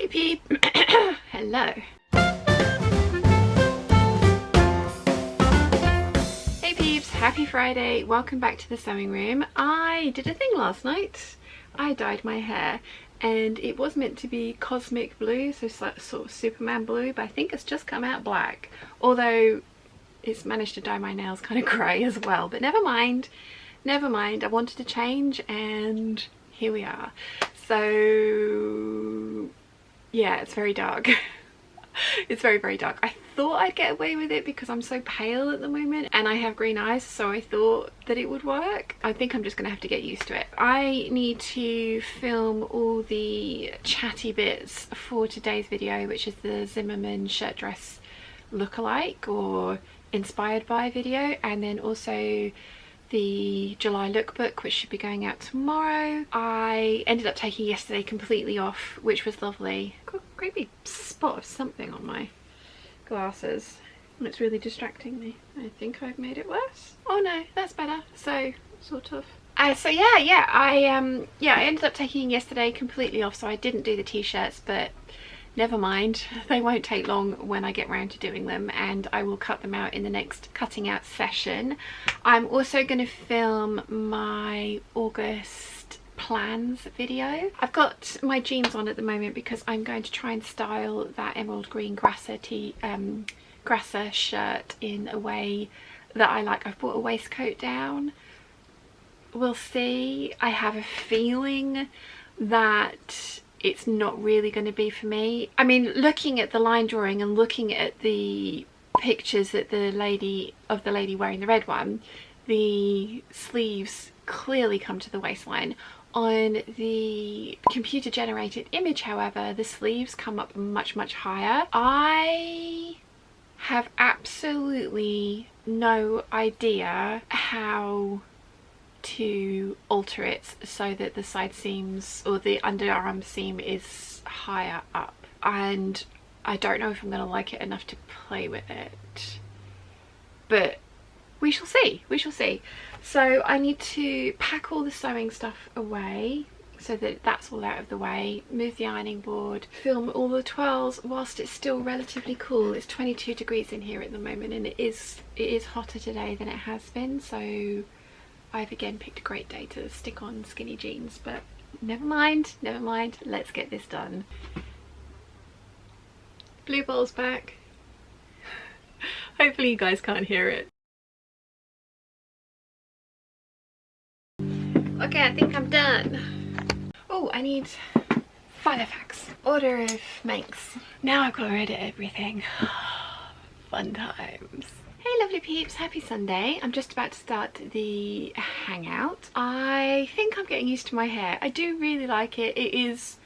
Hey Peep! Hello. Hey Peeps, happy Friday. Welcome back to the sewing room. I did a thing last night. I dyed my hair and it was meant to be cosmic blue, so sort of Superman blue, but I think it's just come out black. Although it's managed to dye my nails kind of grey as well, but never mind. Never mind. I wanted to change and here we are. So yeah, it's very dark. It's very dark. I thought I'd get away with it because I'm so pale at the moment and I have green eyes, so I thought that it would work. I think I'm just gonna have to get used to it. I need to film all the chatty bits for today's video, which is the Zimmermann shirt dress lookalike or inspired by video, and then also the July lookbook, which should be going out tomorrow. I ended up taking yesterday completely off, which was lovely. Got a great big spot of something on my glasses and it's really distracting me. I think I've made it worse. Oh no, that's better. So sort of. So I ended up taking yesterday completely off, so I didn't do the t-shirts, but never mind, they won't take long when I get round to doing them, and I will cut them out in the next cutting out session. I'm also going to film my August plans video. I've got my jeans on at the moment because I'm going to try and style that emerald green grasser shirt in a way that I like. I've brought a waistcoat down. We'll see. I have a feeling that it's not really going to be for me. I mean, looking at the line drawing and looking at the pictures that the lady wearing the red one, the sleeves clearly come to the waistline. On the computer generated image, however, the sleeves come up much higher. I have absolutely no idea how to alter it so that the side seams or the underarm seam is higher up, and I don't know if I'm going to like it enough to play with it, but we shall see. So I need to pack all the sewing stuff away so that that's all out of the way, move the ironing board, film all the twirls whilst it's still relatively cool. It's 22 degrees in here at the moment and it is hotter today than it has been, so I've again picked a great day to stick on skinny jeans, but never mind, let's get this done. Blue ball's back. Hopefully you guys can't hear it. Okay, I think I'm done. Oh, I need Firefax. Order of Manx. Now I've got to edit everything. Fun times. Hey lovely peeps, happy Sunday. I'm just about to start the hangout. I think I'm getting used to my hair. I do really like it. It is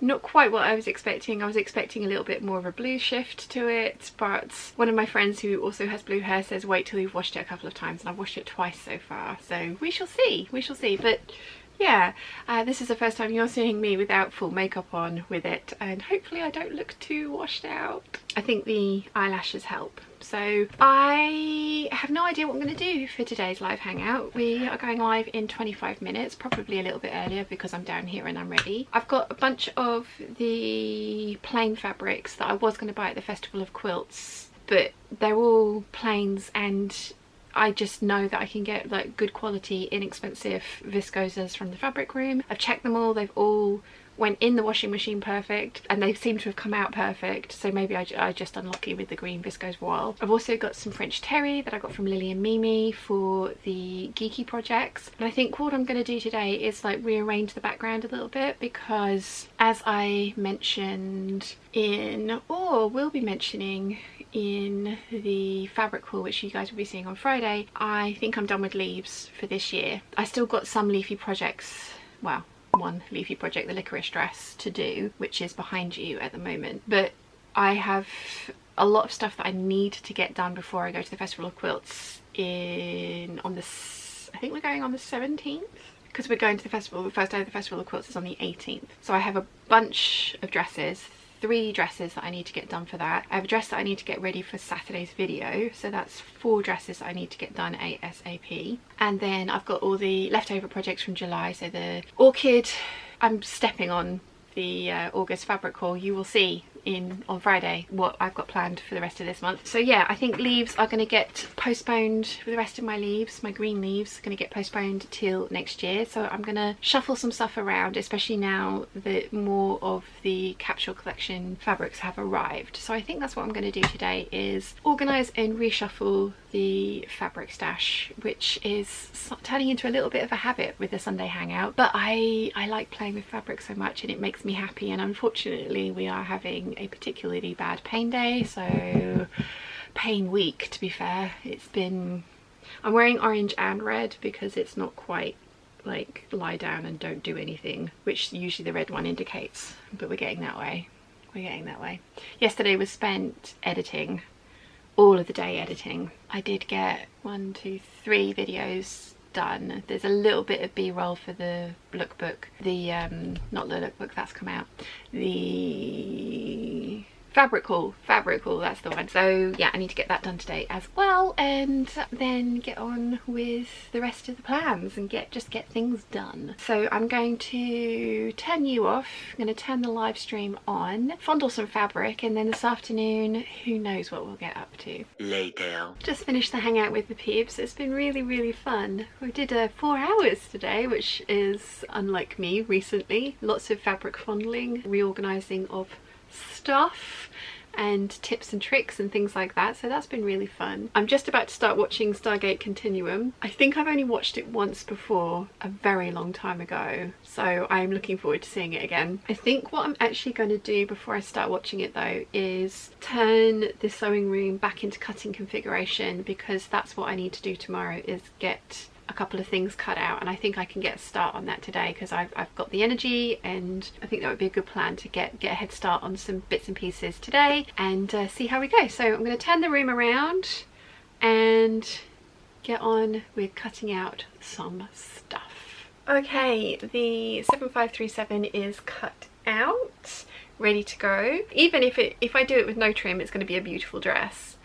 not quite what I was expecting. I was expecting a little bit more of a blue shift to it, but one of my friends who also has blue hair says wait till you've washed it a couple of times, and I've washed it twice so far, so we shall see. But yeah, this is the first time you're seeing me without full makeup on with it, and hopefully I don't look too washed out. I think the eyelashes help. So I have no idea what I'm going to do for today's live hangout. We are going live in 25 minutes, probably a little bit earlier because I'm down here and I'm ready. I've got a bunch of the plain fabrics that I was going to buy at the Festival of Quilts, but they're all plains and I just know that I can get like good quality, inexpensive viscoses from the fabric room. I've checked them all, they've all went in the washing machine perfect and they seem to have come out perfect, so maybe I just unlucky with the green viscose voile. I've also got some French Terry that I got from Lily and Miekke for the geeky projects, and I think what I'm going to do today is like rearrange the background a little bit because, as I mentioned in, or will be mentioning in the fabric haul which you guys will be seeing on Friday, I think I'm done with leaves for this year. I still got some leafy projects, well, one leafy project, the licorice dress, to do, which is behind you at the moment, but I have a lot of stuff that I need to get done before I go to the Festival of Quilts I think we're going on the 17th, because we're going to the festival. The first day of the Festival of Quilts is on the 18th, so I have a bunch of dresses, 3 dresses that I need to get done for that. I have a dress that I need to get ready for Saturday's video, so that's 4 dresses that I need to get done ASAP. And then I've got all the leftover projects from July, so the orchid I'm stepping on the August fabric haul, you will see on Friday what I've got planned for the rest of this month. So yeah, I think leaves are going to get postponed for the rest of my leaves. My green leaves are going to get postponed till next year, so I'm going to shuffle some stuff around, especially now that more of the capsule collection fabrics have arrived. So I think that's what I'm going to do today, is organise and reshuffle the fabric stash, which is turning into a little bit of a habit with the Sunday hangout, but I like playing with fabric so much and it makes me happy. And unfortunately we are having a particularly bad pain day, so pain week to be fair. I'm wearing orange and red because it's not quite like lie down and don't do anything, which usually the red one indicates, but we're getting that way. Yesterday was spent editing, all of the day editing. I did get 1, 2, 3 videos done. There's a little bit of b-roll for the lookbook, not the lookbook, that's come out, the fabric haul, that's the one. So yeah, I need to get that done today as well, and then get on with the rest of the plans and just get things done. So I'm going to turn you off, I'm going to turn the live stream on, fondle some fabric, and then this afternoon who knows what we'll get up to. Later. Just finished the hangout with the peeps. It's been really fun. We did 4 hours today, which is unlike me recently. Lots of fabric fondling, reorganizing of stuff and tips and tricks and things like that, so that's been really fun. I'm just about to start watching Stargate Continuum. I think I've only watched it once before, a very long time ago, so I'm looking forward to seeing it again. I think what I'm actually going to do before I start watching it though is turn the sewing room back into cutting configuration, because that's what I need to do tomorrow, is get a couple of things cut out, and I think I can get a start on that today because I've got the energy, and I think that would be a good plan to get a head start on some bits and pieces today and see how we go. So I'm going to turn the room around and get on with cutting out some stuff. Okay, the 7537 is cut out, ready to go. Even if I do it with no trim, it's going to be a beautiful dress.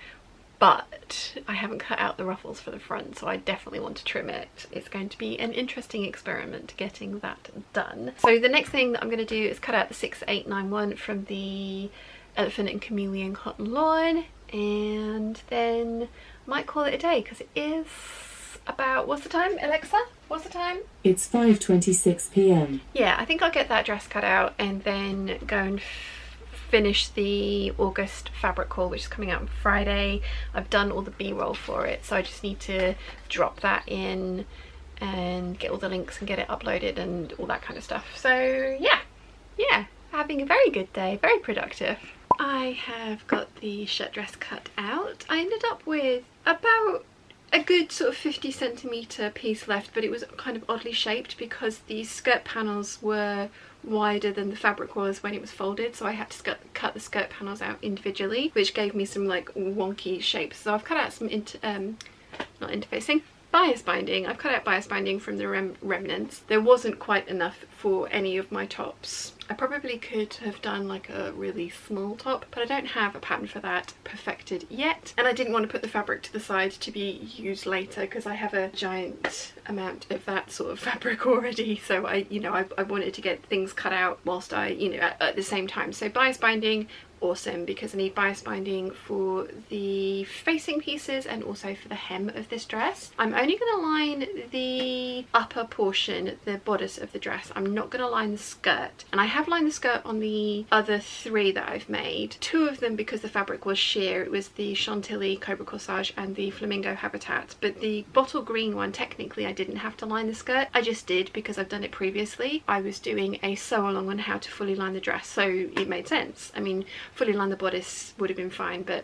But I haven't cut out the ruffles for the front, so I definitely want to trim it. It's going to be an interesting experiment getting that done. So the next thing that I'm going to do is cut out the 6891 from the Elephant and Chameleon Cotton Lawn, and then I might call it a day because it is about, what's the time, Alexa? What's the time? It's 5:26 p.m. Yeah, I think I'll get that dress cut out and then go and finish the August fabric haul, which is coming out on Friday. I've done all the b-roll for it, so I just need to drop that in and get all the links and get it uploaded and all that kind of stuff. So yeah, having a very good day, very productive. I have got the shirt dress cut out. I ended up with about a good sort of 50cm piece left, but it was kind of oddly shaped because the skirt panels were wider than the fabric was when it was folded, so I had to cut the skirt panels out individually, which gave me some like wonky shapes. So I've cut out some not interfacing, bias binding. I've cut out bias binding from the remnants. There wasn't quite enough for any of my tops. I probably could have done like a really small top, but I don't have a pattern for that perfected yet, and I didn't want to put the fabric to the side to be used later because I have a giant amount of that sort of fabric already. So I wanted to get things cut out whilst I at the same time. So bias binding, awesome, because I need bias binding for the facing pieces and also for the hem of this dress. I'm only going to line the upper portion, the bodice of the dress. I'm not going to line the skirt, and I have lined the skirt on the other 3 that I've made. 2 of them because the fabric was sheer. It was the Chantilly Cobra Corsage and the Flamingo Habitat, but the bottle green one, technically I didn't have to line the skirt. I just did because I've done it previously. I was doing a sew along on how to fully line the dress, so it made sense. I mean, fully line the bodice would have been fine, but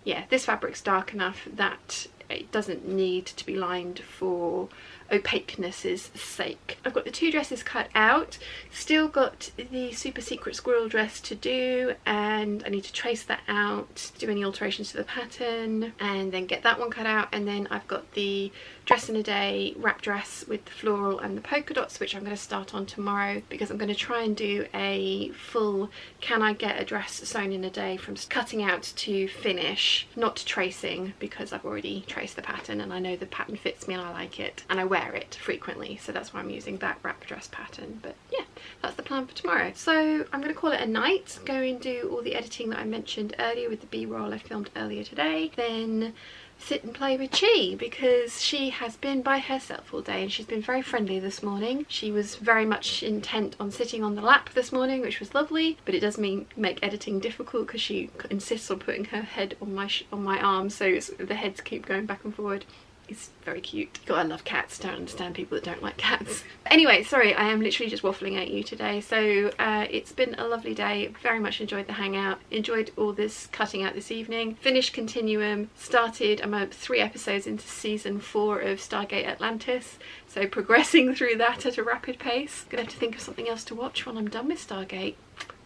yeah, this fabric's dark enough that it doesn't need to be lined for opaqueness's sake. I've got the 2 dresses cut out, still got the super secret squirrel dress to do, and I need to trace that out, do any alterations to the pattern, and then get that one cut out. And then I've got the dress in a day wrap dress with the floral and the polka dots, which I'm going to start on tomorrow because I'm going to try and do a full can I get a dress sewn in a day from cutting out to finish, not tracing, because I've already traced the pattern and I know the pattern fits me and I like it and I wear wear it frequently, so that's why I'm using that wrap dress pattern. But yeah, that's the plan for tomorrow. So I'm going to call it a night, go and do all the editing that I mentioned earlier with the B-roll I filmed earlier today, then sit and play with Chi, because she has been by herself all day and she's been very friendly this morning. She was very much intent on sitting on the lap this morning, which was lovely, but it does make editing difficult because she insists on putting her head on my arm, so the heads keep going back and forward. It's very cute. God, I love cats. Don't understand people that don't like cats. Anyway, sorry, I am literally just waffling at you today. So it's been a lovely day. Very much enjoyed the hangout. Enjoyed all this cutting out this evening. Finished Continuum. I'm 3 episodes into season 4 of Stargate Atlantis. So progressing through that at a rapid pace. Gonna have to think of something else to watch when I'm done with Stargate.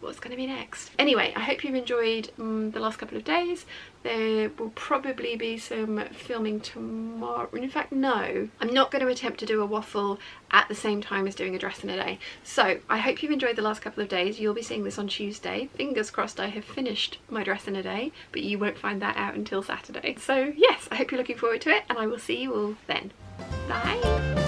What's going to be next? Anyway, I hope you've enjoyed the last couple of days. There will probably be some filming tomorrow. In fact, no, I'm not going to attempt to do a waffle at the same time as doing a dress in a day. So I hope you've enjoyed the last couple of days. You'll be seeing this on Tuesday. Fingers crossed I have finished my dress in a day, but you won't find that out until Saturday. So yes, I hope you're looking forward to it, and I will see you all then. Bye.